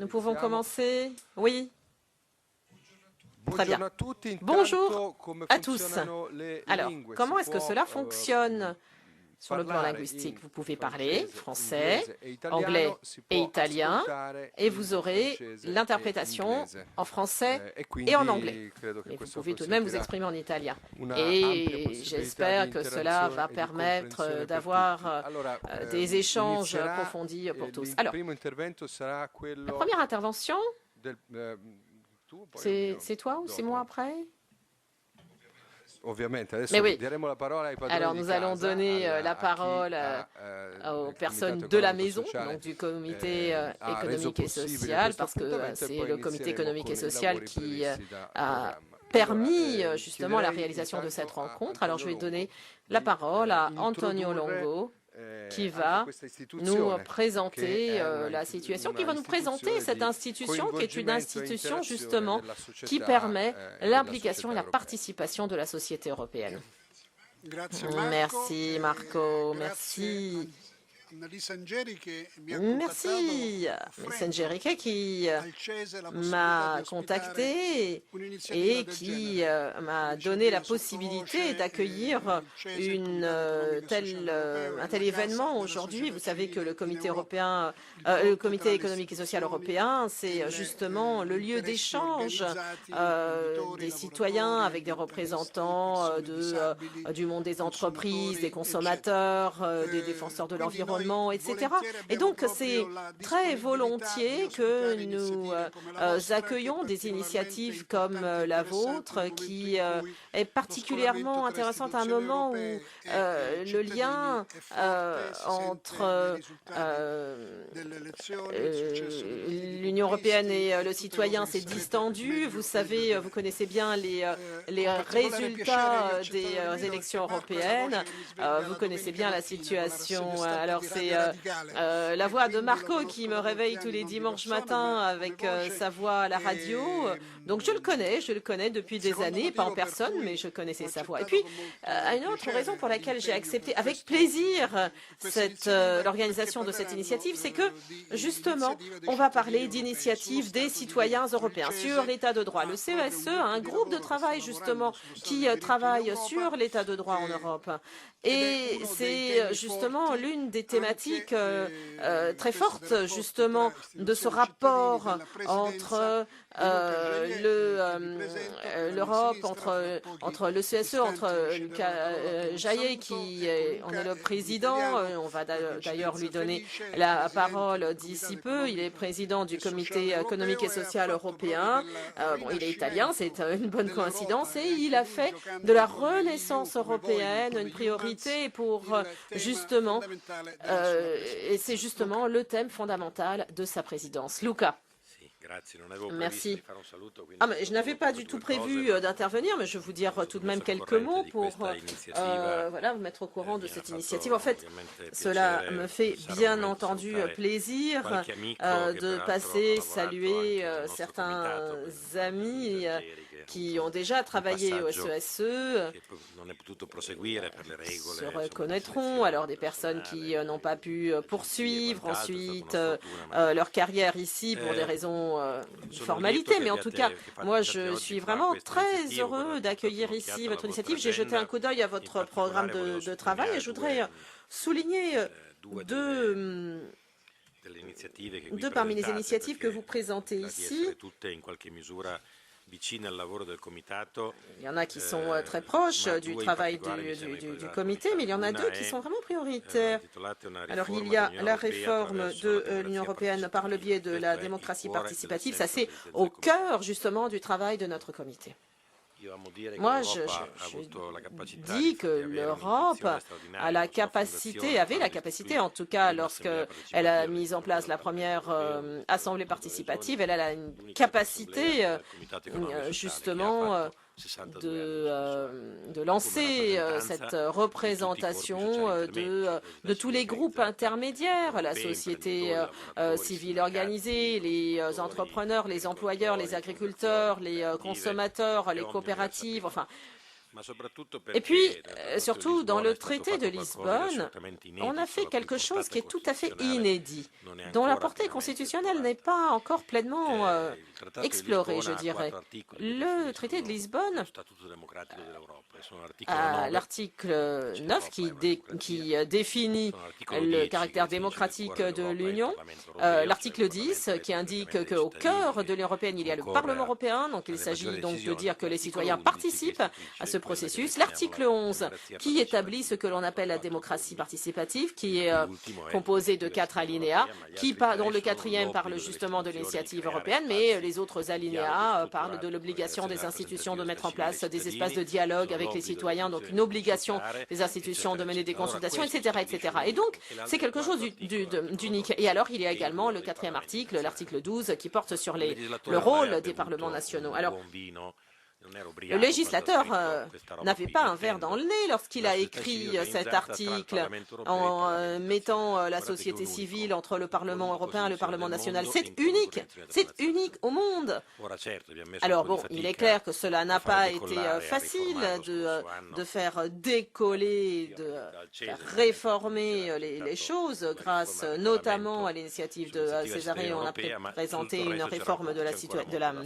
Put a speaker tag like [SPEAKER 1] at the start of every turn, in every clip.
[SPEAKER 1] Nous pouvons commencer? Oui. Très bien. Bonjour à tous. Alors, comment est-ce que cela fonctionne sur le plan linguistique? Vous pouvez parler français, anglais et italien, et vous aurez l'interprétation en français et en anglais. Mais vous pouvez tout de même vous exprimer en italien. Et j'espère que cela va permettre d'avoir des échanges approfondis pour tous. Alors, la première intervention, c'est toi ou c'est moi après? Mais oui. Alors nous allons donner la parole aux personnes de la maison, donc du comité économique et social, parce que c'est le comité économique et social qui a permis justement la réalisation de cette rencontre. Alors je vais donner la parole à Antonio Longo, qui va nous présenter la situation, qui va nous présenter cette institution, qui est une institution justement qui permet l'implication et la participation de la société européenne. Merci Marco, merci. Merci, Angerique qui m'a contacté et qui m'a donné la possibilité d'accueillir un tel événement aujourd'hui. Vous savez que le comité européen, le comité économique et social européen, c'est justement le lieu d'échange des citoyens avec des représentants du monde des entreprises, des consommateurs, des défenseurs de l'environnement, etc. Et donc, c'est très volontiers que nous accueillons des initiatives comme la vôtre, qui est particulièrement intéressante à un moment où le lien entre l'Union européenne et le citoyen s'est distendu. Vous savez, vous connaissez bien les résultats des élections européennes. Vous connaissez bien la situation. Alors, c'est la voix de Marco qui me réveille tous les dimanches matins avec sa voix à la radio. Donc je le connais depuis des années, pas en personne, mais je connaissais sa voix. Et puis, une autre raison pour laquelle j'ai accepté avec plaisir l'organisation de cette initiative, c'est que justement, on va parler d'initiatives des citoyens européens sur l'état de droit. Le CESE a un groupe de travail justement qui travaille sur l'état de droit en Europe. Et c'est justement l'une des thématiques très fortes justement de ce rapport entre l'Europe, entre le CSE, entre Lucas Jaillet qui en est le président. On va d'ailleurs lui donner la parole d'ici peu. Il est président du comité économique et social européen. Bon, il est italien, c'est une bonne coïncidence, et il a fait de la renaissance européenne une priorité pour justement, et c'est justement le thème fondamental de sa présidence. Luca. Merci. Mais je n'avais pas du tout prévu d'intervenir, mais je vais vous dire tout de même quelques mots pour voilà, vous mettre au courant de cette initiative. En fait, cela me fait bien entendu plaisir de passer, saluer certains amis qui ont déjà travaillé au CESE, se reconnaîtront, alors des personnes qui n'ont pas pu poursuivre ensuite leur carrière ici pour des raisons de formalité, mais en tout cas, moi je suis vraiment très heureux d'accueillir ici votre initiative. J'ai jeté un coup d'œil à votre programme de travail et je voudrais souligner deux parmi les initiatives que vous présentez ici. Il y en a qui sont très proches du travail du comité, mais il y en a deux qui sont vraiment prioritaires. Alors, il y a la réforme de l'Union européenne par le biais de la démocratie participative. Ça, c'est au cœur, justement, du travail de notre comité. Moi, je dis que l'Europe a la capacité, avait la capacité, en tout cas, lorsqu'elle a mis en place la première assemblée participative, elle a une capacité, justement, de lancer cette représentation de tous les groupes intermédiaires, la société civile organisée, les entrepreneurs, les employeurs, les agriculteurs, les consommateurs, les coopératives, enfin, Et puis, surtout, dans le traité de Lisbonne, on a fait quelque chose qui est tout à fait inédit, dont la portée constitutionnelle n'est pas encore pleinement explorée, je dirais. Le traité de Lisbonne, à l'article 9, qui définit le caractère démocratique de l'Union, l'article 10, qui indique qu'au cœur de l'Union européenne, il y a le Parlement européen, donc il s'agit donc de dire que les citoyens participent à ce processus. L'article 11, qui établit ce que l'on appelle la démocratie participative, qui est composée de 4 alinéas, dont le 4e parle justement de l'initiative européenne, mais les autres alinéas parlent de l'obligation des institutions de mettre en place des espaces de dialogue avec les citoyens, donc une obligation des institutions de mener des consultations, etc., etc. Et donc, c'est quelque chose d'unique. Et alors, il y a également le 4e article, l'article 12, qui porte sur le rôle des parlements nationaux. Alors, le législateur n'avait pas un verre dans le nez lorsqu'il a écrit cet article en mettant la société civile entre le Parlement européen et le Parlement national. C'est unique au monde. Alors bon, il est clair que cela n'a pas été facile de faire décoller, de faire réformer les choses grâce notamment à l'initiative de Césarée. On a présenté une réforme de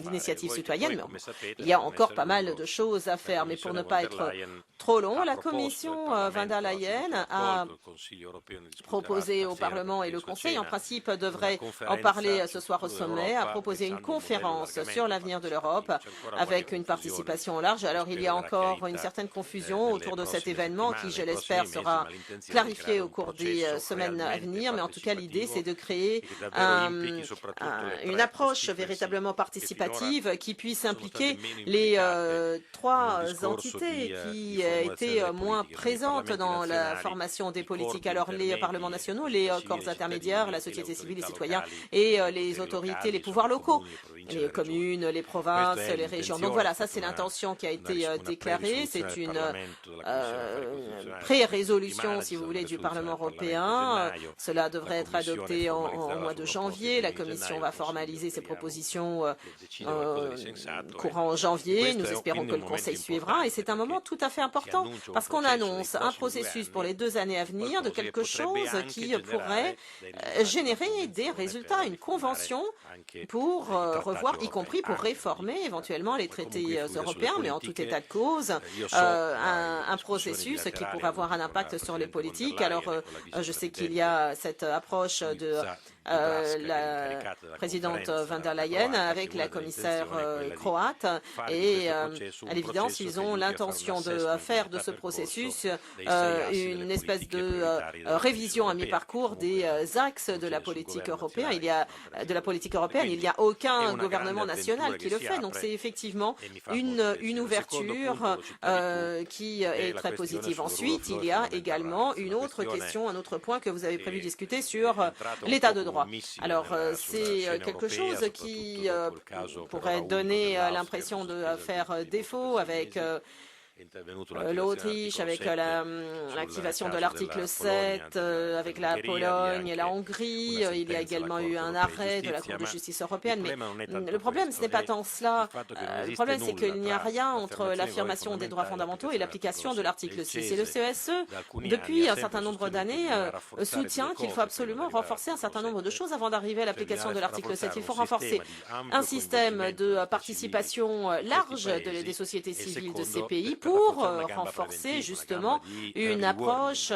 [SPEAKER 1] l'initiative citoyenne, mais il y a encore pas mal de choses à faire, mais pour ne pas être trop long, la Commission von der Leyen a proposé au Parlement et le Conseil, en principe devrait en parler ce soir au sommet, a proposé une conférence sur l'avenir de l'Europe avec une participation large. Alors il y a encore une certaine confusion autour de cet événement qui, je l'espère, sera clarifié au cours des semaines à venir, mais en tout cas l'idée c'est de créer une approche véritablement participative qui puisse impliquer les 3 entités qui étaient moins présentes dans la formation des politiques. Alors les parlements nationaux, les corps intermédiaires, la société civile, les citoyens et les autorités, les pouvoirs locaux, les communes, les provinces, les régions. Donc voilà, ça c'est l'intention qui a été déclarée. C'est une pré-résolution, si vous voulez, du Parlement européen. Cela devrait être adopté en mois de janvier. La Commission va formaliser ses propositions courant janvier. Nous espérons que le Conseil suivra. Et c'est un moment tout à fait important parce qu'on annonce un processus pour les 2 années à venir de quelque chose qui pourrait générer des résultats, une convention pour revoir, y compris pour réformer éventuellement les traités européens, mais en tout état de cause, un processus qui pourrait avoir un impact sur les politiques. Alors, je sais qu'il y a cette approche de la présidente von der Leyen avec la commissaire croate et à l'évidence, ils ont l'intention de faire de ce processus une espèce de révision à mi-parcours des axes de la politique européenne. Il n'y a aucun gouvernement national qui le fait. Donc c'est effectivement une ouverture qui est très positive. Ensuite, il y a également une autre question, un autre point que vous avez prévu discuter sur l'état de droit. Alors c'est quelque chose qui pourrait donner l'impression de faire défaut avec l'Autriche, avec l'activation de l'article 7, avec la Pologne et la Hongrie. Il y a également eu un arrêt de la Cour de justice européenne. Mais le problème, ce n'est pas tant cela. Le problème, c'est qu'il n'y a rien entre l'affirmation des droits fondamentaux et l'application de l'article 6. Et le CESE, depuis un certain nombre d'années, soutient qu'il faut absolument renforcer un certain nombre de choses avant d'arriver à l'application de l'article 7. Il faut renforcer un système de participation large des sociétés civiles de ces pays pour renforcer justement une approche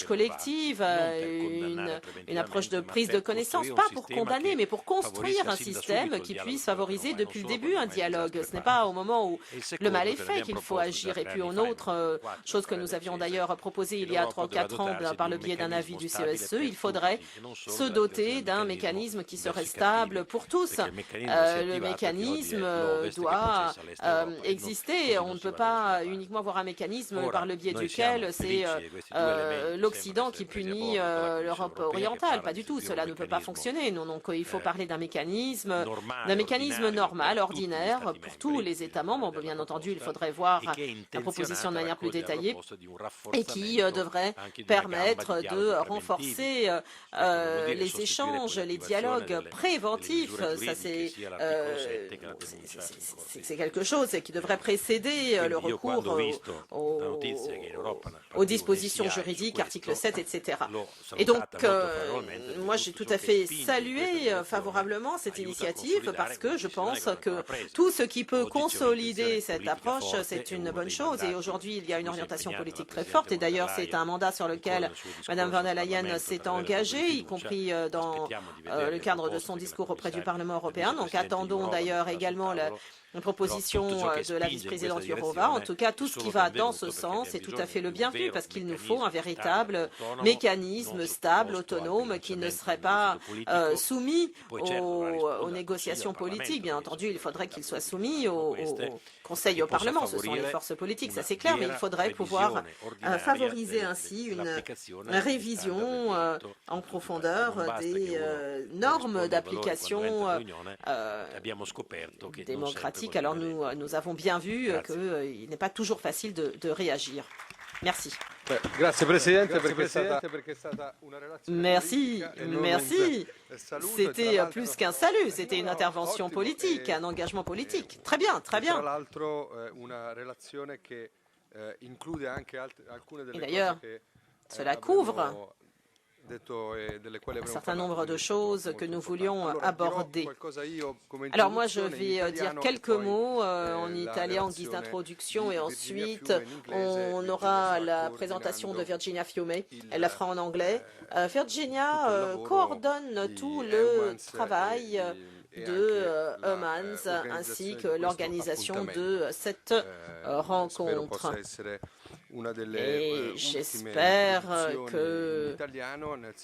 [SPEAKER 1] collective, une approche de prise de connaissance, pas pour condamner, mais pour construire un système qui puisse favoriser depuis le début un dialogue. Ce n'est pas au moment où le mal est fait qu'il faut agir. Et puis une autre chose que nous avions d'ailleurs proposée il y a 3 ou 4 ans par le biais d'un avis du CESE, il faudrait se doter d'un mécanisme qui serait stable pour tous. Le mécanisme doit exister. On ne peut pas uniquement avoir un mécanisme par le biais duquel c'est l'Occident qui punit l'Europe orientale. Pas du tout, cela ne peut pas fonctionner. Non, donc il faut parler d'un mécanisme normal, ordinaire, pour tous les États membres. Bon, bien entendu, il faudrait voir la proposition de manière plus détaillée et qui devrait permettre de renforcer les échanges, les dialogues préventifs. Ça, c'est quelque chose qui devrait précéder le recours aux dispositions juridiques, article 7, etc. Et donc, moi, j'ai tout à fait salué favorablement cette initiative parce que je pense que tout ce qui peut consolider cette approche, c'est une bonne chose. Et aujourd'hui, il y a une orientation politique très forte. Et d'ailleurs, c'est un mandat sur lequel Mme von der Leyen s'est engagée, y compris dans le cadre de son discours auprès du Parlement européen. Donc, attendons d'ailleurs également une proposition de la vice-présidente Jourova. En tout cas, tout ce qui va dans ce sens est tout à fait le bienvenu parce qu'il nous faut un véritable mécanisme stable, autonome, qui ne serait pas soumis aux négociations politiques. Bien entendu, il faudrait qu'il soit soumis au Conseil et au Parlement. Ce sont les forces politiques, ça c'est clair, mais il faudrait pouvoir favoriser ainsi une révision en profondeur des normes d'application démocratique. Alors nous avons bien vu qu'il n'est pas toujours facile de réagir. Merci. Merci, merci. C'était plus qu'un salut, c'était une intervention politique, un engagement politique. Très bien, très bien. Et d'ailleurs, cela couvre un certain nombre de choses que nous voulions aborder. Alors moi, je vais dire quelques mots en italien en guise d'introduction et ensuite on aura la présentation de Virginia Fiume. Elle la fera en anglais. Virginia coordonne tout le travail de Heumans ainsi que l'organisation de cette rencontre. Et j'espère que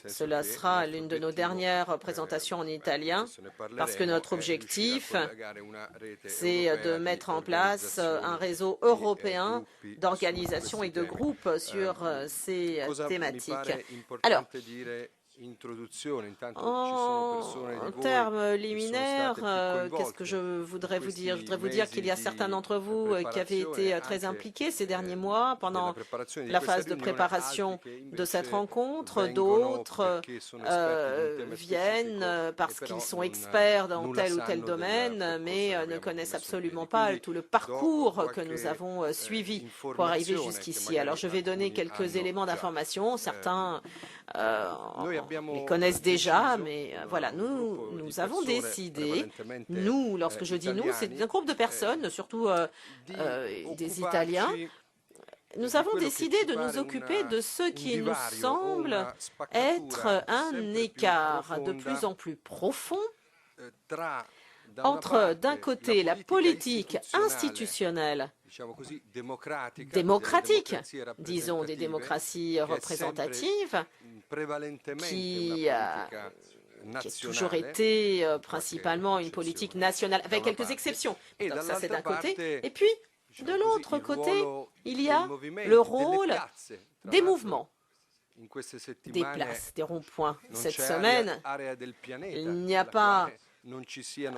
[SPEAKER 1] cela sera l'une de nos dernières présentations en italien, parce que notre objectif, c'est de mettre en place un réseau européen d'organisations et de groupes sur ces thématiques. Alors, en termes liminaires, qu'est-ce que je voudrais vous dire? Je voudrais vous dire qu'il y a certains d'entre vous qui avaient été très impliqués ces derniers mois pendant la phase de préparation de cette rencontre. D'autres viennent parce qu'ils sont experts dans tel ou tel domaine, mais ne connaissent absolument pas tout le parcours que nous avons suivi pour arriver jusqu'ici. Alors je vais donner quelques éléments d'information. Certains les connaissent déjà, mais voilà, nous avons décidé, nous, lorsque je dis nous, c'est un groupe de personnes, surtout des Italiens, nous avons décidé de nous occuper de ce qui nous semble être un écart de plus en plus profond entre, d'un côté, la politique institutionnelle démocratique, disons des démocraties représentatives, qui a toujours été principalement une politique nationale, avec quelques exceptions. Donc ça, c'est d'un côté. Et puis, de l'autre côté, il y a le rôle des mouvements, des places, des ronds-points. Cette semaine, il n'y a pas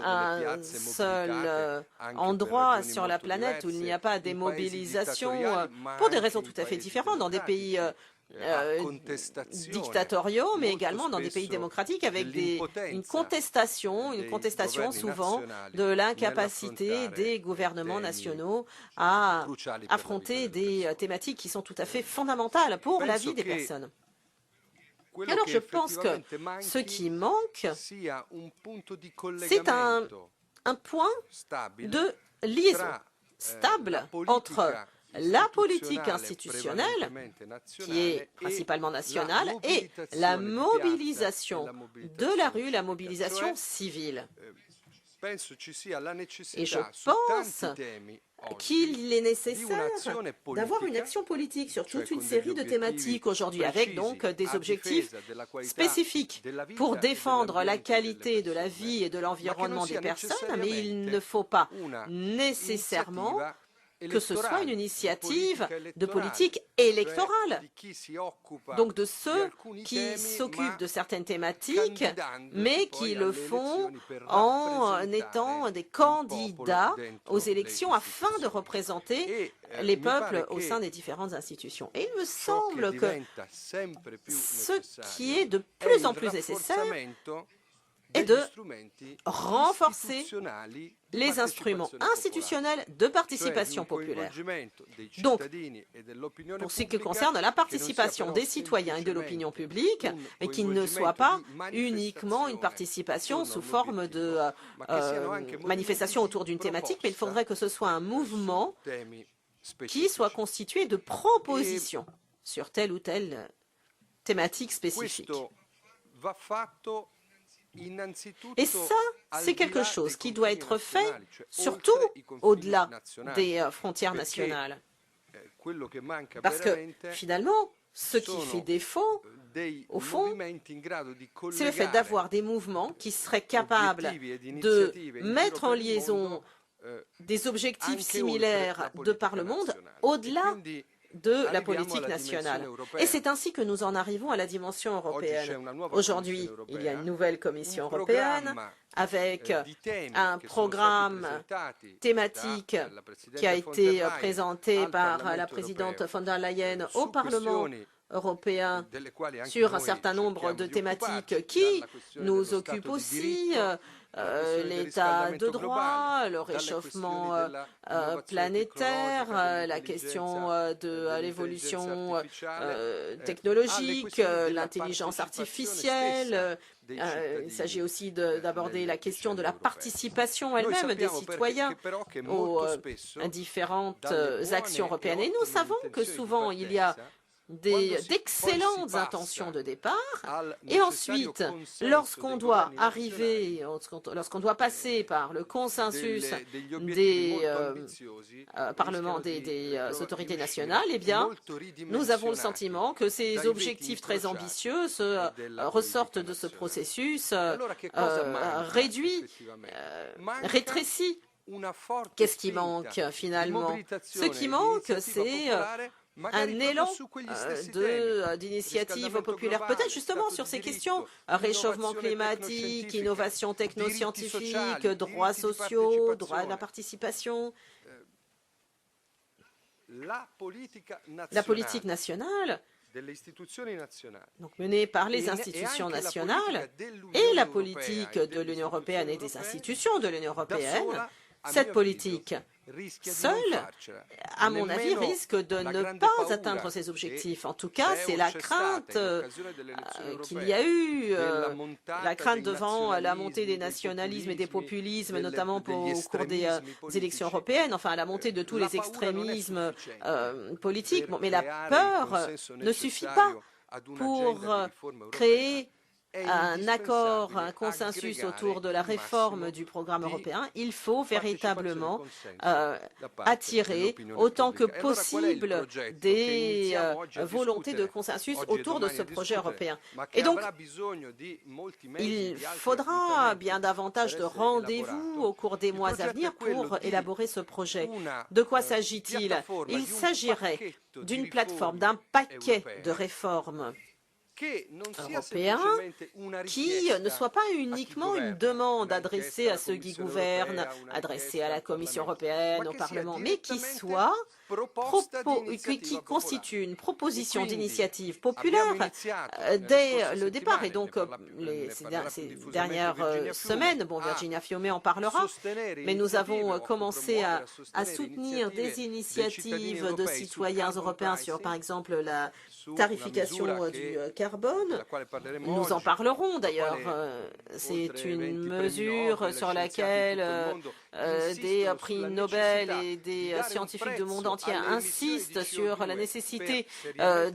[SPEAKER 1] un seul endroit sur la planète où il n'y a pas des mobilisations pour des raisons tout à fait différentes dans des pays dictatoriaux, mais également dans des pays démocratiques avec une contestation souvent de l'incapacité des gouvernements nationaux à affronter des thématiques qui sont tout à fait fondamentales pour la vie des personnes. Alors je pense que ce qui manque, c'est un point de liaison stable entre la politique institutionnelle, qui est principalement nationale, et la mobilisation de la rue, la mobilisation civile. Et je pense qu'il est nécessaire d'avoir une action politique sur toute une série de thématiques aujourd'hui, avec donc des objectifs spécifiques pour défendre la qualité de la vie et de l'environnement des personnes, mais il ne faut pas nécessairement que ce soit une initiative de politique électorale, donc de ceux qui s'occupent de certaines thématiques, mais qui le font en étant des candidats aux élections afin de représenter les peuples au sein des différentes institutions. Et il me semble que ce qui est de plus en plus nécessaire, est de renforcer les instruments institutionnels de participation populaire. Donc, pour ce qui concerne la participation des citoyens et de l'opinion publique, mais qui ne soit pas uniquement une participation sous forme de manifestation autour d'une thématique, mais il faudrait que ce soit un mouvement qui soit constitué de propositions sur telle ou telle thématique spécifique. Et ça, c'est quelque chose qui doit être fait surtout au-delà des frontières nationales. Parce que finalement, ce qui fait défaut, au fond, c'est le fait d'avoir des mouvements qui seraient capables de mettre en liaison des objectifs similaires de par le monde au-delà de la politique nationale. Et c'est ainsi que nous en arrivons à la dimension européenne. Aujourd'hui, il y a une nouvelle Commission européenne avec un programme thématique qui a été présenté par la présidente von der Leyen au Parlement européen sur un certain nombre de thématiques qui nous occupent aussi, l'état de droit, le réchauffement planétaire, la question de l'évolution technologique, l'intelligence artificielle. Il s'agit aussi d'aborder la question de la participation elle-même des citoyens aux différentes actions européennes. Et nous savons que souvent il y a d'excellentes intentions de départ, et ensuite, lorsqu'on doit arriver, lorsqu'on doit passer par le consensus des autorités nationales, eh bien, nous avons le sentiment que ces objectifs très ambitieux ressortent de ce processus réduit, rétréci. Qu'est-ce qui manque finalement? Ce qui manque, c'est un élan d'initiative populaire, peut-être justement sur ces questions, réchauffement climatique, innovation technoscientifique, droits sociaux, droit à la participation. La politique nationale, donc menée par les institutions nationales, et la politique de l'Union européenne et des institutions de l'Union européenne, cette politique seule, à mon avis, risque de ne pas atteindre ses objectifs. En tout cas, c'est la crainte qu'il y a eu, la crainte devant la montée des nationalismes et des populismes, notamment au cours des élections européennes, enfin la montée de tous les extrémismes politiques. Bon, mais la peur ne suffit pas pour créer un accord, un consensus autour de la réforme du programme européen. Il faut véritablement attirer autant que possible des volontés de consensus autour de ce projet européen. Et donc, il faudra bien davantage de rendez-vous au cours des mois à venir pour élaborer ce projet. De quoi s'agit-il? Il s'agirait d'une plateforme, d'un paquet de réformes européen qui ne soit pas uniquement une demande adressée à ceux qui gouvernent, adressée à la Commission européenne, au Parlement, mais qui soit qui constitue une proposition d'initiative populaire dès le départ. Et donc, ces dernières semaines, bon, Virginia Fiume en parlera, mais nous avons commencé à soutenir des initiatives de citoyens européens sur, par exemple, la tarification du carbone. Nous en parlerons d'ailleurs. C'est une mesure sur laquelle des prix Nobel et des scientifiques du monde entier insistent sur la nécessité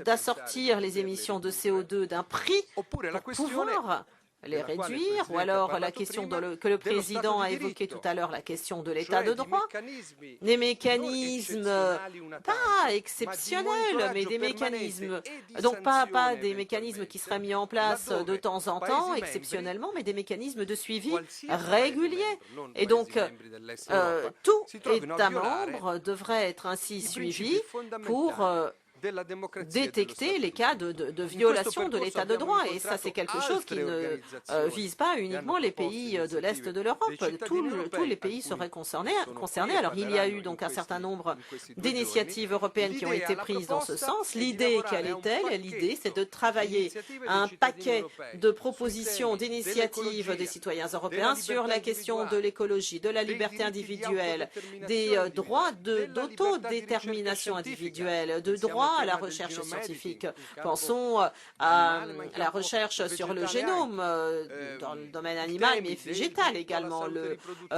[SPEAKER 1] d'assortir les émissions de CO2 d'un prix pour pouvoir les réduire, ou alors la question que le président a évoquée tout à l'heure, la question de l'état de droit, des mécanismes pas exceptionnels, mais des mécanismes, donc pas des mécanismes qui seraient mis en place de temps en temps, exceptionnellement, mais des mécanismes de suivi réguliers. Et donc, tout État membre devrait être ainsi suivi pour détecter les cas de violation de l'état de droit. Et ça, c'est quelque chose qui ne vise pas uniquement les pays de l'Est de l'Europe. Tous les pays seraient concernés. Alors, il y a eu donc un certain nombre d'initiatives européennes qui ont été prises dans ce sens. L'idée, quelle est-elle? L'idée, c'est de travailler à un paquet de propositions, d'initiatives des citoyens européens sur la question de l'écologie, de la liberté individuelle, des droits d'autodétermination individuelle, de droit à la recherche scientifique. Pensons à la recherche sur le génome dans le domaine animal, mais végétal également, le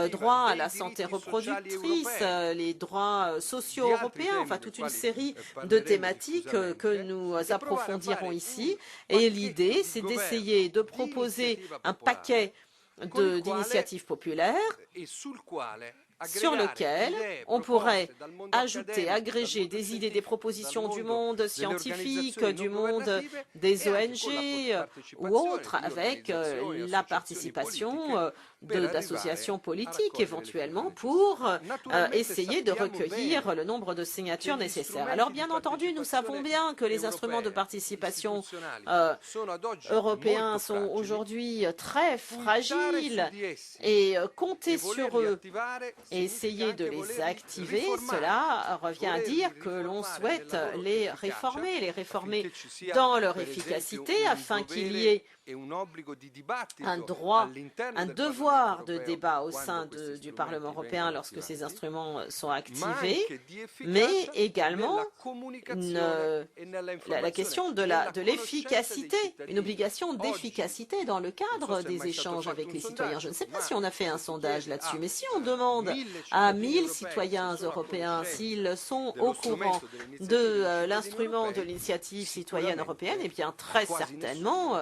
[SPEAKER 1] droit à la santé reproductrice, les droits sociaux européens, enfin toute une série de thématiques que nous approfondirons ici. Et l'idée, c'est d'essayer de proposer un paquet d'initiatives populaires sur lequel on pourrait ajouter, agréger des idées, des propositions du monde scientifique, du monde des ONG ou autres, avec la participation d'associations politiques éventuellement pour essayer de recueillir le nombre de signatures nécessaires. Alors bien entendu, nous savons bien que les instruments de participation européens sont aujourd'hui très fragiles et compter sur eux et essayer de les activer, cela revient à dire que l'on souhaite les réformer dans leur efficacité afin qu'il y ait un droit, un devoir de débat au sein du Parlement européen lorsque ces instruments sont activés, mais également la question de l'efficacité, une obligation d'efficacité dans le cadre des échanges avec les citoyens. Je ne sais pas si on a fait un sondage là-dessus, mais si on demande à 1000 citoyens européens s'ils sont au courant de l'instrument de l'initiative citoyenne européenne, eh bien très certainement,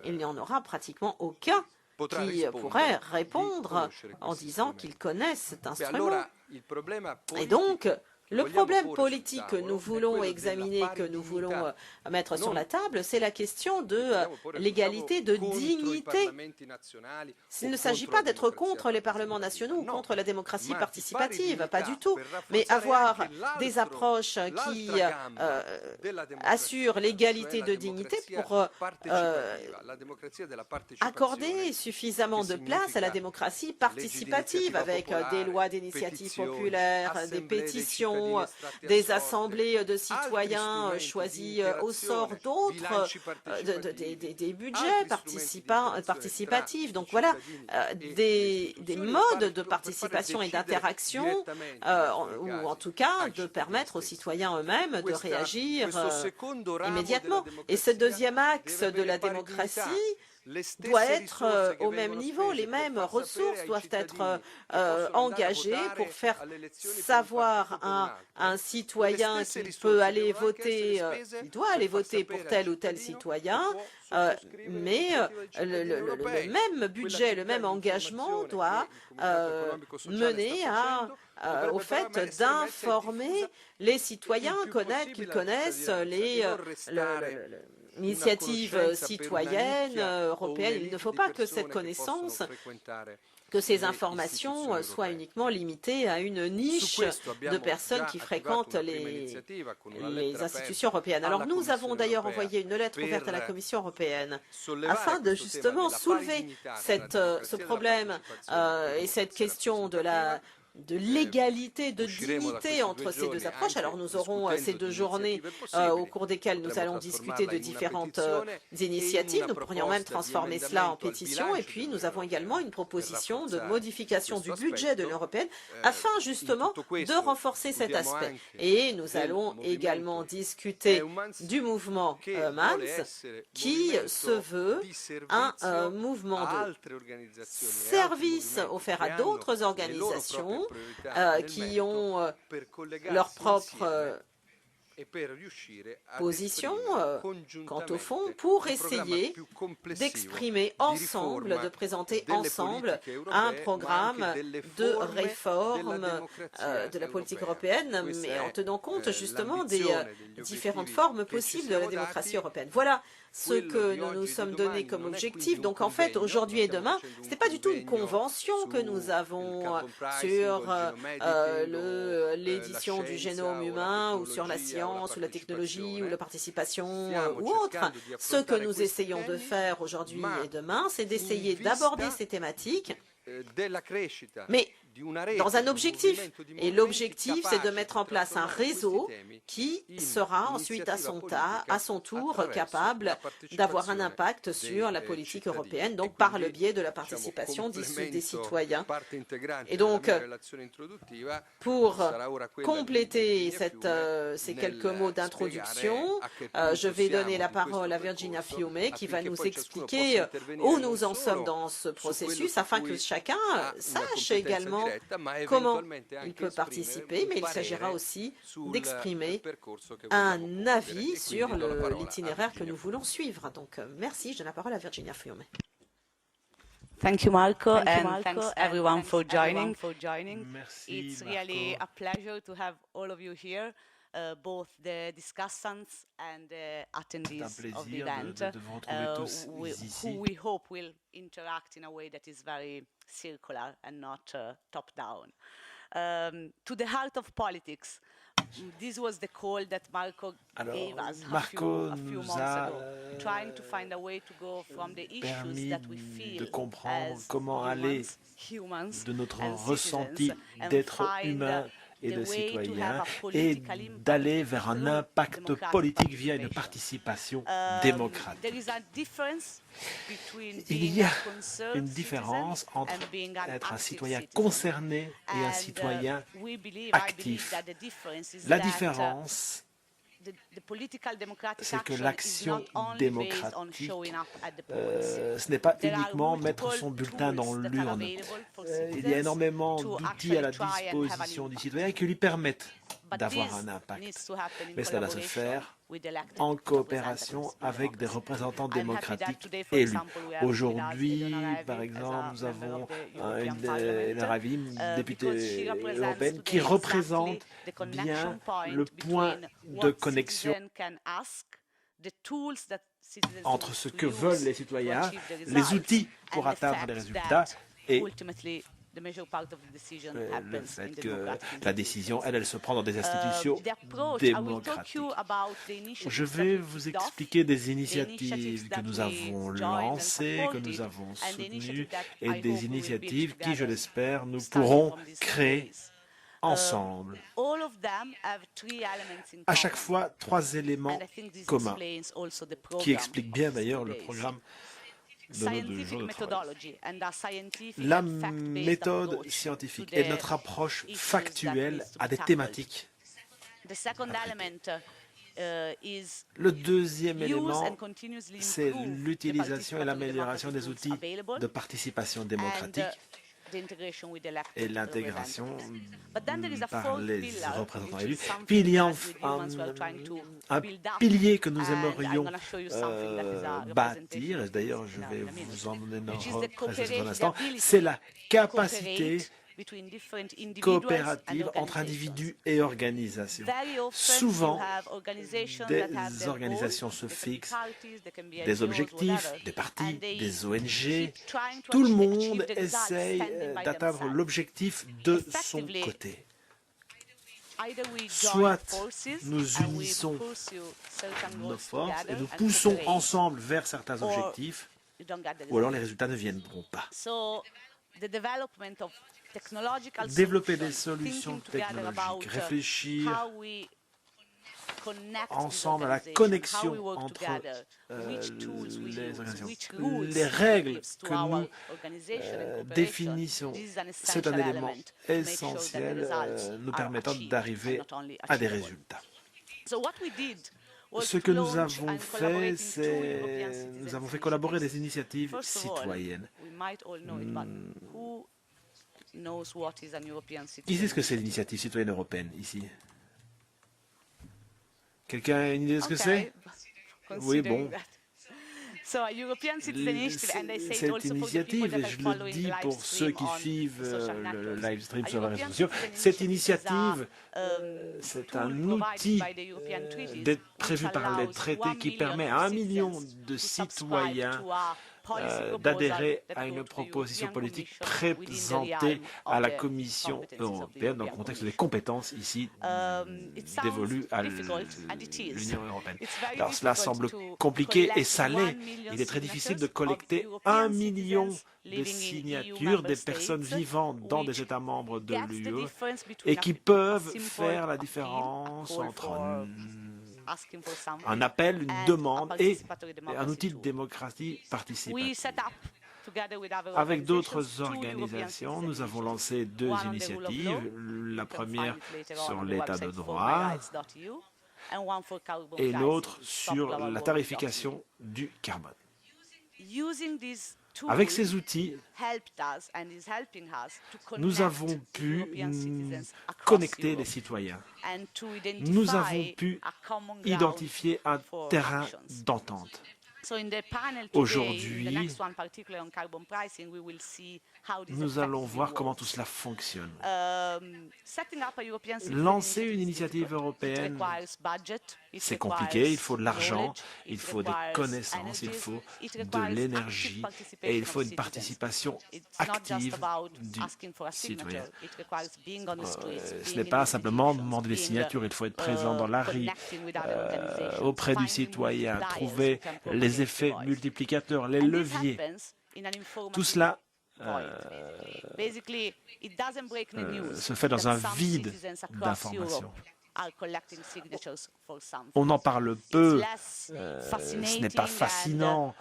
[SPEAKER 1] il n'y en aura pratiquement aucun qui pourrait répondre en disant qu'ils connaissent cet instrument. Et donc, le problème politique que nous voulons examiner, que nous voulons mettre sur la table, c'est la question de l'égalité de dignité. Il ne s'agit pas d'être contre les parlements nationaux ou contre la démocratie participative, pas du tout, mais avoir des approches qui assurent l'égalité de dignité pour accorder suffisamment de place à la démocratie participative avec des lois d'initiative populaire, des pétitions, des assemblées de citoyens choisis au sort d'autres, des budgets participatifs. Donc voilà, des modes de participation et d'interaction, ou en tout cas de permettre aux citoyens eux-mêmes de réagir immédiatement. Et ce deuxième axe de la démocratie doit être au même niveau, les mêmes ressources doivent être engagées pour faire savoir à un citoyen qu'il peut aller voter, il doit aller voter pour tel ou tel citoyen, mais le même budget, le même engagement doit mener au fait d'informer les citoyens, qu'ils connaissent l'initiative citoyenne européenne. Il ne faut pas que cette connaissance, que ces informations soient uniquement limitées à une niche de personnes qui fréquentent les institutions européennes. Alors nous avons d'ailleurs envoyé une lettre ouverte à la Commission européenne afin de justement soulever ce problème et cette question de l'égalité, de dignité entre ces deux approches. Alors nous aurons ces 2 journées au cours desquelles nous allons discuter de différentes initiatives. Nous pourrions même transformer cela en pétition. Et puis nous avons également une proposition de modification du budget de l'Union européenne afin justement de renforcer cet aspect. Et nous allons également discuter du mouvement MANS qui se veut un mouvement de service offert à d'autres organisations qui ont leur propre position quant au fond pour essayer d'exprimer ensemble, de présenter ensemble un programme de réforme de la politique européenne, mais en tenant compte justement des différentes formes possibles de la démocratie européenne. Voilà ce que nous nous sommes donné comme objectif. Donc en fait, aujourd'hui et demain, ce n'est pas du tout une convention que nous avons sur l'édition du génome humain ou sur la science ou la technologie ou la participation ou autre. Ce que nous essayons de faire aujourd'hui et demain, c'est d'essayer d'aborder ces thématiques, mais dans un objectif. Et l'objectif, c'est de mettre en place un réseau qui sera ensuite à son tour capable d'avoir un impact sur la politique européenne, donc par le biais de la participation des citoyens. Et donc, pour compléter ces quelques mots d'introduction, je vais donner la parole à Virginia Fiume qui va nous expliquer où nous en sommes dans ce processus afin que chacun sache également comment il peut participer, mais il s'agira aussi d'exprimer un avis sur l'itinéraire que nous voulons suivre. Donc, merci. Je donne la parole à Virginia Fiume.
[SPEAKER 2] Thank you, Marco, and thanks everyone for joining.
[SPEAKER 3] Merci,
[SPEAKER 2] It's really a pleasure to have all of you here, both the discussants and the attendees of the event,
[SPEAKER 3] de vous retrouver tous ici.
[SPEAKER 2] who we hope will interact in a way that is very circular and not top-down. To the heart of politics. This was the call that Marco gave us a few months ago, trying to find a way to go from the issues that we feel
[SPEAKER 3] de comprendre
[SPEAKER 2] as
[SPEAKER 3] comment aller
[SPEAKER 2] humans
[SPEAKER 3] de notre
[SPEAKER 2] and
[SPEAKER 3] ressenti
[SPEAKER 2] citizens and
[SPEAKER 3] d'être
[SPEAKER 2] find
[SPEAKER 3] humain et
[SPEAKER 2] the
[SPEAKER 3] de
[SPEAKER 2] way to have
[SPEAKER 3] citoyen
[SPEAKER 2] a
[SPEAKER 3] et
[SPEAKER 2] political impact
[SPEAKER 3] d'aller vers un
[SPEAKER 2] through
[SPEAKER 3] impact
[SPEAKER 2] democratic
[SPEAKER 3] politique via une
[SPEAKER 2] participation.
[SPEAKER 3] participation démocratique.
[SPEAKER 2] There is a difference between
[SPEAKER 3] Il
[SPEAKER 2] being
[SPEAKER 3] y a
[SPEAKER 2] a concerned
[SPEAKER 3] une différence
[SPEAKER 2] citizen
[SPEAKER 3] entre
[SPEAKER 2] and being an
[SPEAKER 3] être un
[SPEAKER 2] active
[SPEAKER 3] citoyen
[SPEAKER 2] citizen.
[SPEAKER 3] concerné et un
[SPEAKER 2] And,
[SPEAKER 3] citoyen
[SPEAKER 2] we believe, I believe
[SPEAKER 3] actif.
[SPEAKER 2] that the difference is
[SPEAKER 3] La
[SPEAKER 2] that,
[SPEAKER 3] différence,
[SPEAKER 2] the political democratic
[SPEAKER 3] c'est que
[SPEAKER 2] action is
[SPEAKER 3] l'action
[SPEAKER 2] not only based on
[SPEAKER 3] démocratique,
[SPEAKER 2] showing up at the polls.
[SPEAKER 3] ce n'est pas
[SPEAKER 2] There are
[SPEAKER 3] uniquement mettre
[SPEAKER 2] multiple
[SPEAKER 3] son bulletin dans
[SPEAKER 2] tools that are
[SPEAKER 3] l'urne.
[SPEAKER 2] available for
[SPEAKER 3] Il y a
[SPEAKER 2] citizens
[SPEAKER 3] énormément
[SPEAKER 2] to
[SPEAKER 3] d'outils à la
[SPEAKER 2] actually try and have an
[SPEAKER 3] disposition du
[SPEAKER 2] impact.
[SPEAKER 3] citoyen qui lui permettent
[SPEAKER 2] But
[SPEAKER 3] d'avoir
[SPEAKER 2] this
[SPEAKER 3] un impact.
[SPEAKER 2] needs to happen in
[SPEAKER 3] Mais cela doit se
[SPEAKER 2] collaboration
[SPEAKER 3] faire
[SPEAKER 2] with elected
[SPEAKER 3] en coopération
[SPEAKER 2] representatives in
[SPEAKER 3] avec des
[SPEAKER 2] democracy.
[SPEAKER 3] représentants
[SPEAKER 2] I'm happy that
[SPEAKER 3] démocratiques
[SPEAKER 2] today, for
[SPEAKER 3] élus.
[SPEAKER 2] example, we have with us
[SPEAKER 3] Aujourd'hui,
[SPEAKER 2] Eleonora Evi
[SPEAKER 3] par
[SPEAKER 2] as
[SPEAKER 3] exemple,
[SPEAKER 2] a
[SPEAKER 3] nous
[SPEAKER 2] member
[SPEAKER 3] avons
[SPEAKER 2] of the European
[SPEAKER 3] une Ravi,
[SPEAKER 2] Parliament,
[SPEAKER 3] députée
[SPEAKER 2] because she represents
[SPEAKER 3] européenne, qui
[SPEAKER 2] today
[SPEAKER 3] représente
[SPEAKER 2] exactly the connection
[SPEAKER 3] bien
[SPEAKER 2] point
[SPEAKER 3] le point
[SPEAKER 2] between
[SPEAKER 3] de
[SPEAKER 2] what
[SPEAKER 3] connexion
[SPEAKER 2] citizens can ask, the tools that citizens
[SPEAKER 3] entre
[SPEAKER 2] need
[SPEAKER 3] ce
[SPEAKER 2] to
[SPEAKER 3] que
[SPEAKER 2] use
[SPEAKER 3] veulent les
[SPEAKER 2] to
[SPEAKER 3] citoyens,
[SPEAKER 2] achieve the
[SPEAKER 3] les
[SPEAKER 2] results,
[SPEAKER 3] outils pour
[SPEAKER 2] and the
[SPEAKER 3] atteindre
[SPEAKER 2] fact
[SPEAKER 3] les résultats
[SPEAKER 2] that
[SPEAKER 3] et
[SPEAKER 2] ultimately the major part of the decision
[SPEAKER 3] le
[SPEAKER 2] happens in
[SPEAKER 3] fait
[SPEAKER 2] the
[SPEAKER 3] que
[SPEAKER 2] democratic
[SPEAKER 3] la décision, elle se prend dans des institutions
[SPEAKER 2] the approach, I will talk
[SPEAKER 3] démocratiques.
[SPEAKER 2] you about the initiatives
[SPEAKER 3] Je
[SPEAKER 2] that
[SPEAKER 3] vais
[SPEAKER 2] we
[SPEAKER 3] vous
[SPEAKER 2] kicked off,
[SPEAKER 3] expliquer des
[SPEAKER 2] the
[SPEAKER 3] initiatives
[SPEAKER 2] initiatives
[SPEAKER 3] que
[SPEAKER 2] that
[SPEAKER 3] nous
[SPEAKER 2] we
[SPEAKER 3] avons
[SPEAKER 2] joined and
[SPEAKER 3] lancées, que
[SPEAKER 2] supported,
[SPEAKER 3] nous avons
[SPEAKER 2] and the
[SPEAKER 3] soutenues,
[SPEAKER 2] initiative that
[SPEAKER 3] et
[SPEAKER 2] I hope
[SPEAKER 3] des
[SPEAKER 2] we will build
[SPEAKER 3] initiatives qui, je
[SPEAKER 2] together,
[SPEAKER 3] l'espère, nous
[SPEAKER 2] starting
[SPEAKER 3] pourrons
[SPEAKER 2] from these
[SPEAKER 3] créer
[SPEAKER 2] days.
[SPEAKER 3] ensemble.
[SPEAKER 2] All of them have three elements in
[SPEAKER 3] À chaque
[SPEAKER 2] common,
[SPEAKER 3] fois, trois éléments
[SPEAKER 2] and I think this
[SPEAKER 3] communs
[SPEAKER 2] explains also the
[SPEAKER 3] qui
[SPEAKER 2] program
[SPEAKER 3] expliquent bien
[SPEAKER 2] of these
[SPEAKER 3] d'ailleurs
[SPEAKER 2] 2
[SPEAKER 3] le
[SPEAKER 2] days.
[SPEAKER 3] programme de nos 2 jours
[SPEAKER 2] Scientific
[SPEAKER 3] de travail.
[SPEAKER 2] methodology and a scientific
[SPEAKER 3] La
[SPEAKER 2] and fact-based
[SPEAKER 3] méthode
[SPEAKER 2] approach
[SPEAKER 3] scientifique
[SPEAKER 2] to
[SPEAKER 3] et
[SPEAKER 2] the
[SPEAKER 3] notre approche
[SPEAKER 2] issues that
[SPEAKER 3] factuelle
[SPEAKER 2] needs to be
[SPEAKER 3] à des
[SPEAKER 2] tackled.
[SPEAKER 3] thématiques.
[SPEAKER 2] The second element is
[SPEAKER 3] Le deuxième
[SPEAKER 2] use
[SPEAKER 3] élément,
[SPEAKER 2] and continuously
[SPEAKER 3] c'est
[SPEAKER 2] improve the
[SPEAKER 3] l'utilisation et
[SPEAKER 2] participatory
[SPEAKER 3] l'amélioration des
[SPEAKER 2] democratic
[SPEAKER 3] outils
[SPEAKER 2] tools available
[SPEAKER 3] de participation
[SPEAKER 2] and
[SPEAKER 3] démocratique
[SPEAKER 2] the integration with
[SPEAKER 3] et
[SPEAKER 2] elected
[SPEAKER 3] l'intégration
[SPEAKER 2] representatives. But then there is a
[SPEAKER 3] par
[SPEAKER 2] fourth
[SPEAKER 3] les
[SPEAKER 2] pillar,
[SPEAKER 3] représentants
[SPEAKER 2] which
[SPEAKER 3] élus.
[SPEAKER 2] is something
[SPEAKER 3] Puis il y a
[SPEAKER 2] that with humans we are trying to
[SPEAKER 3] un
[SPEAKER 2] build up,
[SPEAKER 3] pilier que nous
[SPEAKER 2] and I'm
[SPEAKER 3] aimerions
[SPEAKER 2] gonna show you something that is a
[SPEAKER 3] bâtir,
[SPEAKER 2] representation
[SPEAKER 3] et d'ailleurs
[SPEAKER 2] of
[SPEAKER 3] je
[SPEAKER 2] this
[SPEAKER 3] vais
[SPEAKER 2] in a minute,
[SPEAKER 3] vous en donner une
[SPEAKER 2] which is the
[SPEAKER 3] représentation dans un
[SPEAKER 2] cooperation,
[SPEAKER 3] instant,
[SPEAKER 2] the ability
[SPEAKER 3] c'est la
[SPEAKER 2] to
[SPEAKER 3] capacité
[SPEAKER 2] cooperate between different individuals and
[SPEAKER 3] coopérative entre
[SPEAKER 2] organizations.
[SPEAKER 3] individus et organisations.
[SPEAKER 2] Very often
[SPEAKER 3] Souvent,
[SPEAKER 2] you have organizations that have
[SPEAKER 3] des
[SPEAKER 2] their
[SPEAKER 3] organisations
[SPEAKER 2] goals,
[SPEAKER 3] se
[SPEAKER 2] they can be
[SPEAKER 3] fixent
[SPEAKER 2] parties, they can be
[SPEAKER 3] des
[SPEAKER 2] NGOs,
[SPEAKER 3] objectifs,
[SPEAKER 2] whatever,
[SPEAKER 3] des partis,
[SPEAKER 2] and they
[SPEAKER 3] des ONG.
[SPEAKER 2] keep trying to
[SPEAKER 3] Tout le
[SPEAKER 2] achieve
[SPEAKER 3] monde
[SPEAKER 2] the results
[SPEAKER 3] essaye
[SPEAKER 2] standing by
[SPEAKER 3] d'atteindre
[SPEAKER 2] themselves.
[SPEAKER 3] l'objectif de son
[SPEAKER 2] Effectively,
[SPEAKER 3] côté.
[SPEAKER 2] Either we join
[SPEAKER 3] Soit
[SPEAKER 2] forces
[SPEAKER 3] nous
[SPEAKER 2] and we
[SPEAKER 3] unissons
[SPEAKER 2] pursue certain
[SPEAKER 3] nos
[SPEAKER 2] goals
[SPEAKER 3] forces et
[SPEAKER 2] together
[SPEAKER 3] nous
[SPEAKER 2] and
[SPEAKER 3] poussons
[SPEAKER 2] cooperate,
[SPEAKER 3] ensemble vers certains
[SPEAKER 2] or
[SPEAKER 3] objectifs,
[SPEAKER 2] you don't get the
[SPEAKER 3] ou alors les
[SPEAKER 2] results.
[SPEAKER 3] résultats ne viendront pas.
[SPEAKER 2] So the development of technological
[SPEAKER 3] Développer des
[SPEAKER 2] solutions,
[SPEAKER 3] solutions
[SPEAKER 2] thinking together about
[SPEAKER 3] technologiques, réfléchir
[SPEAKER 2] how we connect these
[SPEAKER 3] ensemble à la
[SPEAKER 2] organizations, how we
[SPEAKER 3] connexion
[SPEAKER 2] work
[SPEAKER 3] entre
[SPEAKER 2] together, which tools we
[SPEAKER 3] les
[SPEAKER 2] use,
[SPEAKER 3] organisations.
[SPEAKER 2] which rules
[SPEAKER 3] Les règles
[SPEAKER 2] gives to
[SPEAKER 3] que
[SPEAKER 2] our
[SPEAKER 3] nous
[SPEAKER 2] organization and cooperation.
[SPEAKER 3] définissons,
[SPEAKER 2] This is an
[SPEAKER 3] c'est
[SPEAKER 2] essential
[SPEAKER 3] un élément
[SPEAKER 2] element to make sure that the
[SPEAKER 3] essentiel
[SPEAKER 2] results
[SPEAKER 3] nous
[SPEAKER 2] are
[SPEAKER 3] permettant
[SPEAKER 2] achieved and
[SPEAKER 3] d'arriver
[SPEAKER 2] not only
[SPEAKER 3] à des
[SPEAKER 2] achievable.
[SPEAKER 3] résultats.
[SPEAKER 2] So what we did was
[SPEAKER 3] Ce
[SPEAKER 2] to
[SPEAKER 3] que nous
[SPEAKER 2] launch
[SPEAKER 3] avons
[SPEAKER 2] and
[SPEAKER 3] fait,
[SPEAKER 2] collaborate in 2
[SPEAKER 3] c'est
[SPEAKER 2] European
[SPEAKER 3] nous
[SPEAKER 2] citizens
[SPEAKER 3] avons fait collaborer des
[SPEAKER 2] initiatives.
[SPEAKER 3] initiatives
[SPEAKER 2] First of all,
[SPEAKER 3] citoyennes.
[SPEAKER 2] we might all know it, but who knows what is an European
[SPEAKER 3] Qui
[SPEAKER 2] citizen
[SPEAKER 3] sait ce que c'est
[SPEAKER 2] initiative?
[SPEAKER 3] l'initiative citoyenne européenne ici? Quelqu'un a une idée de ce que
[SPEAKER 2] Okay,
[SPEAKER 3] c'est? Oui,
[SPEAKER 2] considering
[SPEAKER 3] bon.
[SPEAKER 2] that. Cette
[SPEAKER 3] initiative, et je le dis pour ceux qui suivent le live stream sur les réseaux sociaux, cette initiative, c'est un outil prévu par les traités qui permet à 1 million de citoyens d'adhérer à une proposition politique présentée à la Commission européenne dans le contexte des compétences ici dévolues à l'Union européenne. Alors cela semble compliqué et ça l'est. Il est très difficile de collecter 1 million de signatures des personnes vivant dans des États membres de l'UE et qui peuvent faire la différence entre un appel, une demande et un outil de démocratie participative. Avec d'autres organisations, nous avons lancé 2 initiatives. La première sur l'état de droit et l'autre sur la tarification du carbone. Avec ces outils, nous avons pu connecter les citoyens. Nous avons pu identifier un terrain d'entente. Aujourd'hui, nous allons voir comment tout cela fonctionne. Lancer une initiative européenne, c'est compliqué, il faut de l'argent, il faut des connaissances, il faut de l'énergie et il faut une participation active du citoyen. Ce n'est pas simplement demander des signatures, il faut être présent dans la rue, auprès du citoyen, trouver les effets multiplicateurs, les leviers. Tout cela se fait dans un vide d'informations. On en parle peu, ce n'est pas fascinant,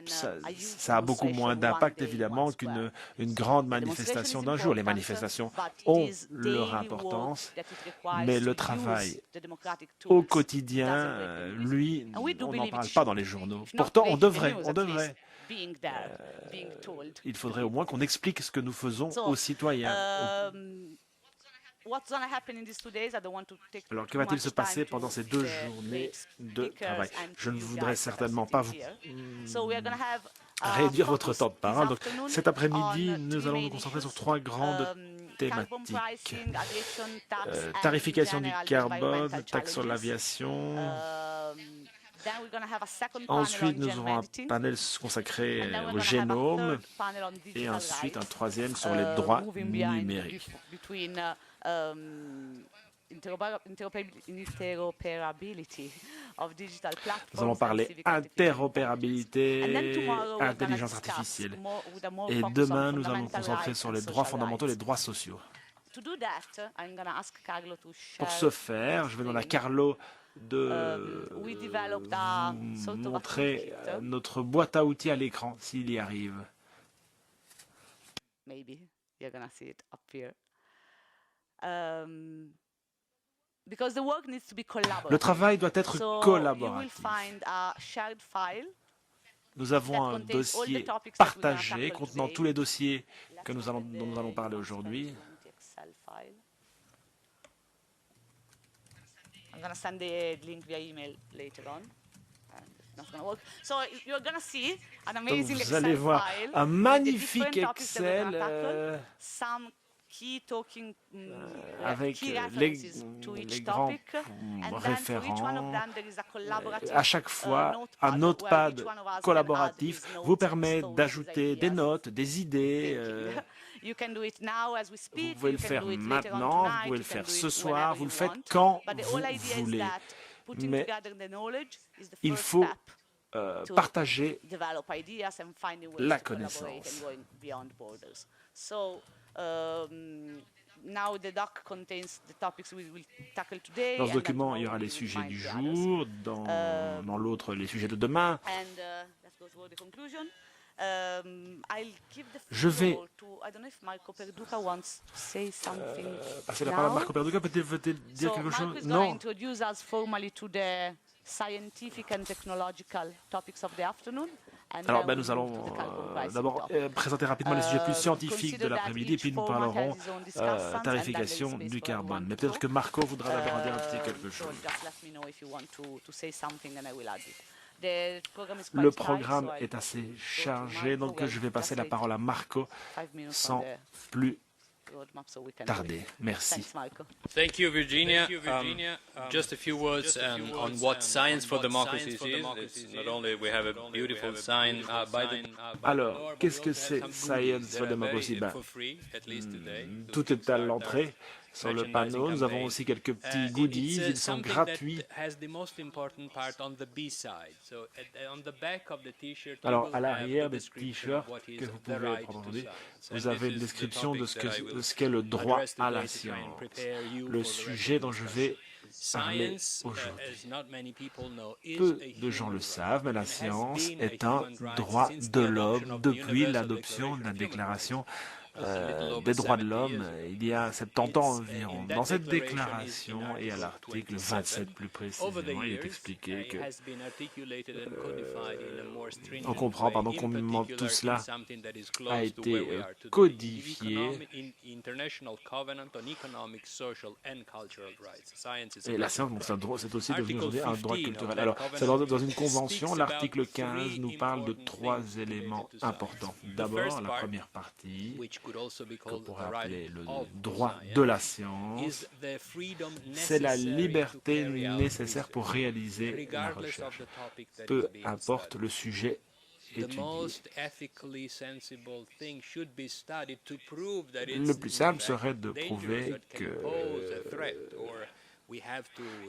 [SPEAKER 3] ça a beaucoup moins d'impact évidemment qu'une grande manifestation d'un jour. Les manifestations ont leur importance, mais le travail au quotidien, lui, on n'en parle pas dans les journaux. Pourtant, on devrait. Il faudrait au moins qu'on explique ce que nous faisons aux citoyens. Alors, que va-t-il se passer pendant ces 2 journées de travail? Je ne voudrais certainement pas vous réduire votre temps de parole. Donc, cet après-midi, nous allons nous concentrer sur 3 grandes thématiques. Tarification du carbone, taxe sur l'aviation. Ensuite, nous aurons un panel consacré au génome et ensuite un 3e sur les droits numériques. Nous allons parler interopérabilité, intelligence artificielle. Et demain, nous allons nous concentrer sur les droits fondamentaux et les droits sociaux. Pour ce faire, je vais demander à Carlo de vous montrer notre boîte à outils à l'écran, s'il y arrive. Le travail doit être collaboratif. Nous avons un dossier partagé contenant tous les dossiers dont nous allons parler aujourd'hui. Donc vous allez voir un magnifique Excel avec les grands référents. À chaque fois, un notepad collaboratif vous permet d'ajouter des notes, des idées. Vous pouvez le faire maintenant, vous pouvez le faire ce soir, vous le faites quand vous voulez. Mais il faut partager la connaissance. Dans ce document, il y aura les sujets du jour, dans l'autre, les sujets de demain. Je vais passer la parole à Marco Perduca. Peut-il dire quelque chose? Non. Alors, nous allons d'abord présenter rapidement les sujets plus scientifiques de l'après-midi, puis nous parlerons tarification du carbone. Mais peut-être que Marco voudra d'abord dire quelque chose. Le programme est assez chargé, donc je vais passer la parole à Marco sans plus tarder. Merci.
[SPEAKER 4] Thank you, Virginia. Just a few words on what Science for Democracy is. It's not only we have a beautiful sign by the...
[SPEAKER 3] Alors, qu'est-ce que c'est Science for Democracy? Tout est à l'entrée sur le panneau. Nous avons aussi quelques petits goodies. Ils sont gratuits. Alors, à l'arrière des t-shirts que vous pouvez prendre, vous avez une description de ce qu'est le droit à la science. Le sujet dont je vais parler aujourd'hui. Peu de gens le savent, mais la science est un droit de l'homme depuis l'adoption de la Déclaration des droits de l'homme il y a 70 ans environ. Dans cette déclaration et à l'article 27 plus précisément, il est expliqué que on comprend comment tout cela a été codifié. Et la science, c'est aussi devenu aujourd'hui un droit culturel. Alors, c'est dans une convention, l'article 15 nous parle de 3 éléments importants. D'abord, la première partie, qu'on pourrait appeler le droit de la science, c'est la liberté nécessaire pour réaliser la recherche. Peu importe le sujet étudié. Le plus simple serait de prouver que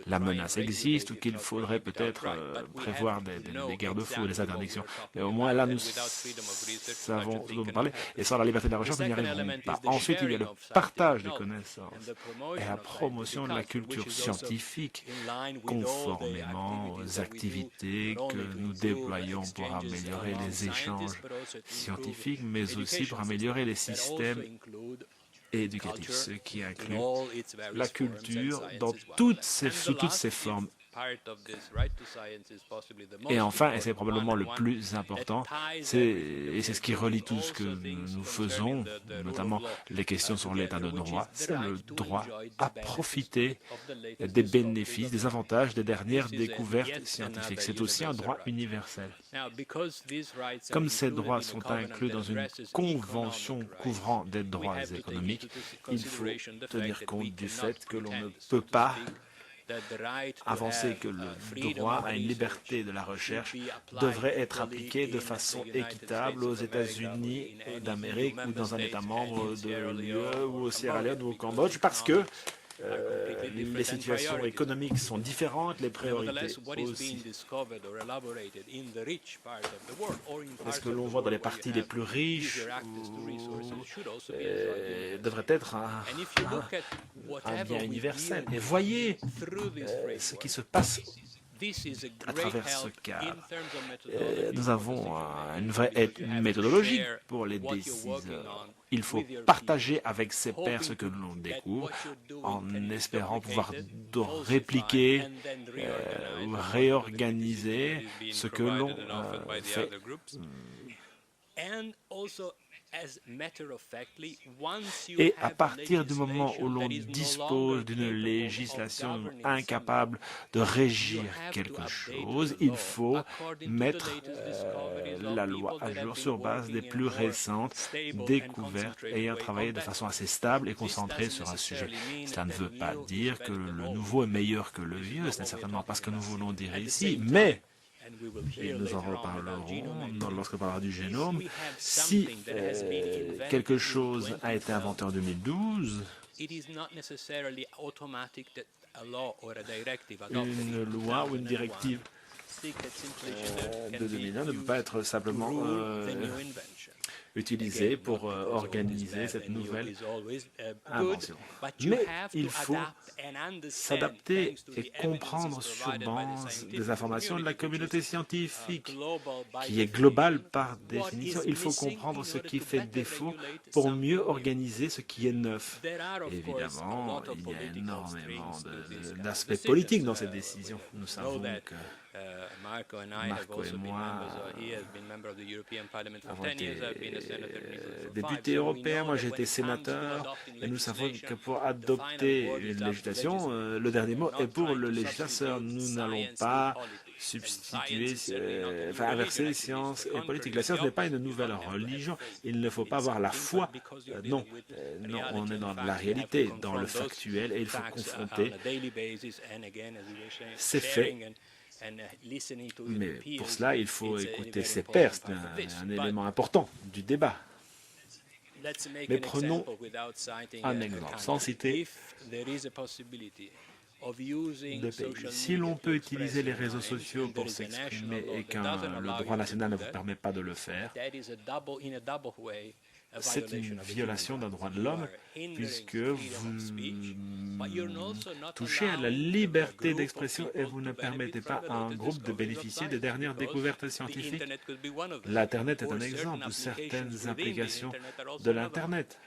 [SPEAKER 3] la menace existe ou qu'il faudrait peut-être prévoir des garde-fous, des interdictions. Mais au moins là, nous savons de quoi parler. Et sans la liberté de la recherche, nous n'y arriverons pas. Ensuite, il y a le partage des connaissances et la promotion de la culture scientifique conformément aux activités que nous déployons pour améliorer les échanges scientifiques, mais aussi pour améliorer les systèmes éducatif, ce qui inclut la culture sous toutes ses formes. Et enfin, et c'est probablement le plus important, et c'est ce qui relie tout ce que nous faisons, notamment les questions sur l'état de droit, c'est le droit à profiter des bénéfices, des avantages des dernières découvertes scientifiques. C'est aussi un droit universel. Comme ces droits sont inclus dans une convention couvrant des droits économiques, il faut tenir compte du fait que l'on ne peut pas avancer que le droit à une liberté de la recherche devrait être appliqué de façon équitable aux États-Unis d'Amérique ou dans un État membre de l'UE ou au Sierra Leone ou au Cambodge parce que les situations économiques sont différentes, les priorités aussi. Ce que l'on voit dans les parties les plus riches devrait être un bien universel. Et voyez ce qui se passe à travers ce cadre. Nous avons une vraie méthodologie pour les décideurs. Il faut partager avec ses pairs ce que l'on découvre en espérant pouvoir répliquer ou réorganiser ce que l'on fait. Et à partir du moment où l'on dispose d'une législation incapable de régir quelque chose, il faut mettre la loi à jour sur base des plus récentes découvertes ayant travaillé de façon assez stable et concentrée sur un sujet. Cela ne veut pas dire que le nouveau est meilleur que le vieux, ce n'est certainement pas ce que nous voulons dire ici, mais et nous en reparlerons lorsque on parlera du génome, si quelque chose a été inventé en 2012, une loi ou une directive de 2001 ne peut pas être simplement utilisée pour organiser cette nouvelle invention. Mais il faut s'adapter et comprendre sur base des informations de la communauté scientifique, qui est globale par définition. Il faut comprendre ce qui fait défaut pour mieux organiser ce qui est neuf. Évidemment, il y a énormément d'aspects politiques dans cette décision. Nous savons que Marco et moi avons été députés européens. Moi, j'ai été sénateur. Et nous savons que pour adopter une législation, le dernier mot est pour le législateur. Nous n'allons pas substituer, inverser science et politique. La science n'est pas une nouvelle religion. Il ne faut pas avoir la foi. Non, on est dans la réalité, dans le factuel, et il faut confronter ces faits. Mais pour cela, il faut écouter ses pairs. C'est un élément important du débat. Mais prenons un exemple, sans citer de pays. Si l'on peut utiliser les réseaux sociaux pour s'exprimer et que le droit national ne vous permet pas de le faire, c'est une violation d'un droit de l'homme puisque vous touchez à la liberté d'expression et vous ne permettez pas à un groupe de bénéficier des dernières découvertes scientifiques. L'Internet est un exemple ou certaines applications de l'Internet.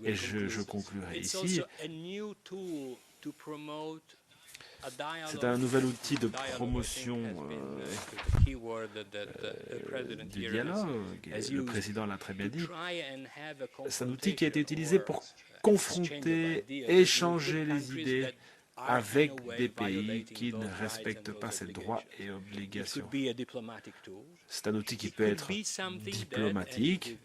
[SPEAKER 3] Et je conclurai ici. C'est un nouvel outil de promotion du dialogue. Le président l'a très bien dit. C'est un outil qui a été utilisé pour confronter, échanger les idées avec des pays qui ne respectent pas ces droits et obligations. C'est un outil qui peut être diplomatique.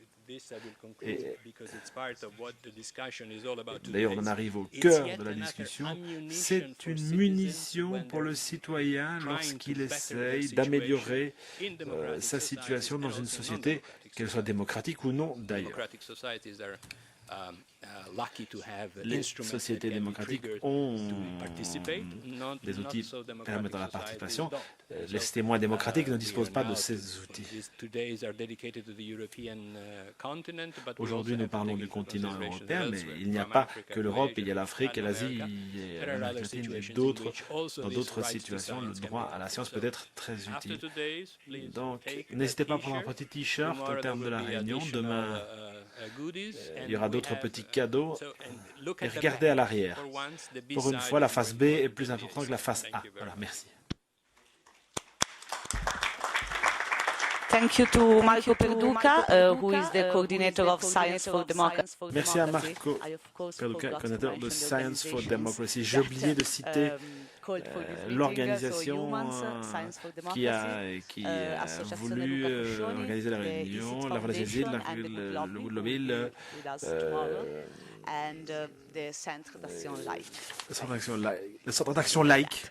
[SPEAKER 3] D'ailleurs, on en arrive au cœur de la discussion. C'est une munition pour le citoyen lorsqu'il essaye d'améliorer sa situation dans une société, qu'elle soit démocratique ou non d'ailleurs. Les sociétés démocratiques ont des outils permettant la participation. Les témoins démocratiques ne disposent pas de ces outils. Aujourd'hui, nous parlons du continent européen, mais il n'y a pas que l'Europe, il y a l'Afrique et l'Asie et l'Amérique latine et d'autres. Dans d'autres situations, le droit à la science peut être très utile. Donc, n'hésitez pas à prendre un petit t-shirt au terme de la réunion. Demain, il y aura d'autres petits cadeaux. Et regardez à l'arrière. Pour une fois, la face B est plus importante que la face A. Voilà, merci.
[SPEAKER 2] Thank you to Marco Perduca, who is the coordinator of Science for Democracy.
[SPEAKER 3] Merci à Marco Perduca, coordinateur de Science for Democracy. J'ai oublié de citer l'organisation qui a voulu organiser la réunion, la Fondation le Woodloville,
[SPEAKER 2] le Centre d'Action Laïque.
[SPEAKER 3] Le Centre d'Action Laïque.